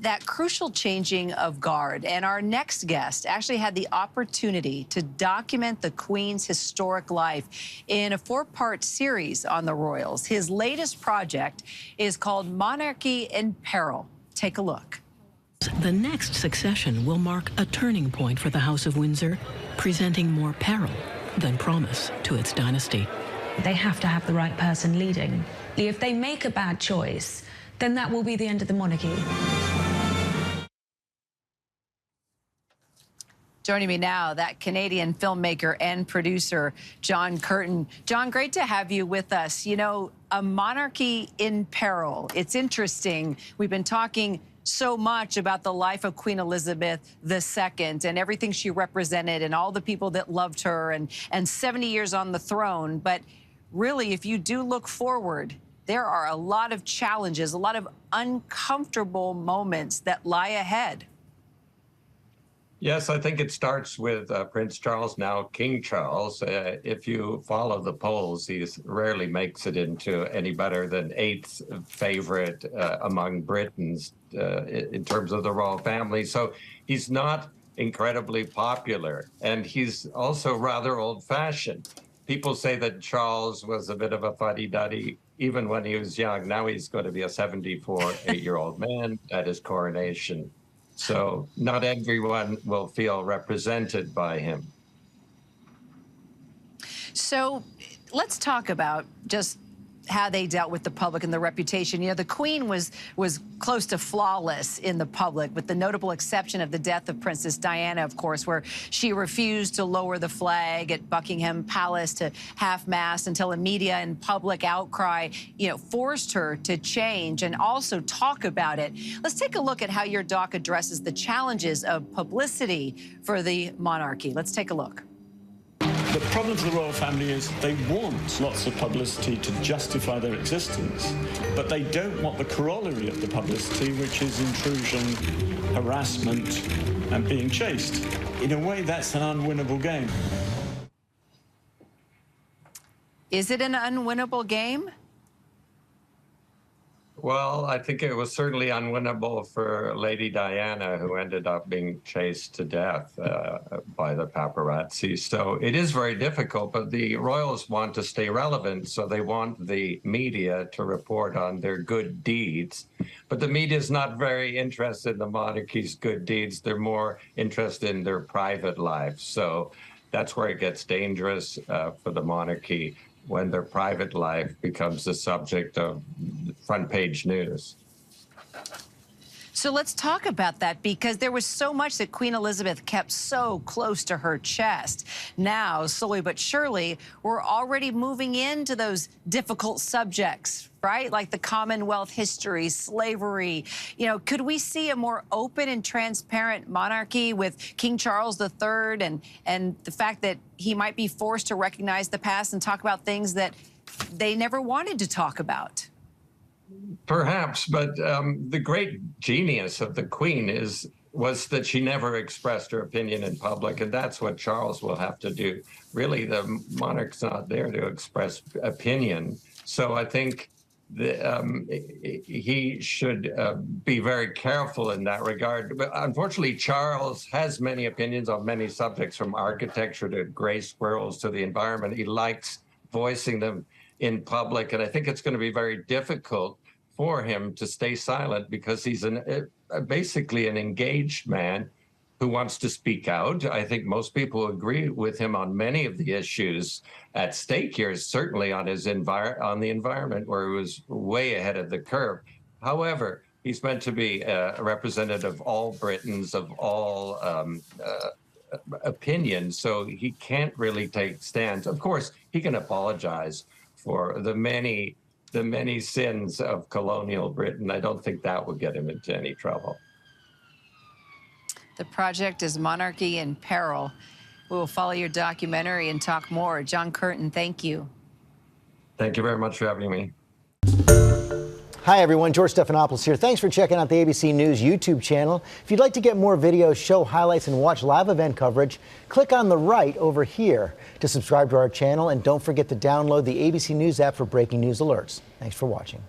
that crucial changing of guard. And our next guest actually had the opportunity to document the Queen's historic life in a 4-part series on the royals. His latest project is called Monarchy in Peril. Take a look. The next succession will mark a turning point for the House of Windsor, presenting more peril than promise to its dynasty. They have to have the right person leading. If they make a bad choice, then that will be the end of the monarchy. Joining me now, that Canadian filmmaker and producer, John Curtin. John, great to have you with us. You know, a monarchy in peril. It's interesting. We've been talking so much about the life of Queen Elizabeth II and everything she represented and all the people that loved her and 70 years on the throne. But really, if you do look forward, there are a lot of challenges, a lot of uncomfortable moments that lie ahead. Yes, I think it starts with Prince Charles, now King Charles. If you follow the polls, he rarely makes it into any better than 8th favorite among Britons in terms of the royal family. So he's not incredibly popular, and he's also rather old-fashioned. People say that Charles was a bit of a fuddy-duddy even when he was young. Now he's going to be a 74-8-year-old man at his coronation. So not everyone will feel represented by him. So let's talk about just how they dealt with the public and the reputation. You know, the Queen was close to flawless in the public, with the notable exception of the death of Princess Diana, of course, where she refused to lower the flag at Buckingham Palace to half-mast until a media and public outcry, you know, forced her to change and also talk about it. Let's take a look at how your doc addresses the challenges of publicity for the monarchy. Let's take a look. The problem for the royal family is they want lots of publicity to justify their existence, but they don't want the corollary of the publicity, which is intrusion, harassment, and being chased. In a way, that's an unwinnable game. Is it an unwinnable game? Well, I think it was certainly unwinnable for Lady Diana, who ended up being chased to death by the paparazzi. So it is very difficult, but the royals want to stay relevant, so they want the media to report on their good deeds. But the media is not very interested in the monarchy's good deeds. They're more interested in their private lives. So that's where it gets dangerous for the monarchy, when their private life becomes the subject of front-page news. So let's talk about that, because there was so much that Queen Elizabeth kept so close to her chest. Now, slowly but surely, we're already moving into those difficult subjects, right? Like the Commonwealth history, slavery. You know, could we see a more open and transparent monarchy with King Charles III and the fact that he might be forced to recognize the past and talk about things that they never wanted to talk about? Perhaps, but the great genius of the Queen was that she never expressed her opinion in public, and that's what Charles will have to do. Really, the monarch's not there to express opinion, so I think he should be very careful in that regard. But unfortunately, Charles has many opinions on many subjects, from architecture to gray squirrels to the environment. He likes voicing them in public, and I think it's going to be very difficult for him to stay silent, because he's basically an engaged man who wants to speak out. I think most people agree with him on many of the issues at stake here, certainly on on the environment, where he was way ahead of the curve. However, he's meant to be a representative of all Britons, of all opinions, so he can't really take stands. Of course, he can apologize for the many sins of colonial Britain. I don't think that would get him into any trouble. The project is Monarchy in Peril. We will follow your documentary and talk more. John Curtin, thank you. Thank you very much for having me. Hi, everyone. George Stephanopoulos here. Thanks for checking out the ABC News YouTube channel. If you'd like to get more videos, show highlights, and watch live event coverage, click on the right over here to subscribe to our channel. And don't forget to download the ABC News app for breaking news alerts. Thanks for watching.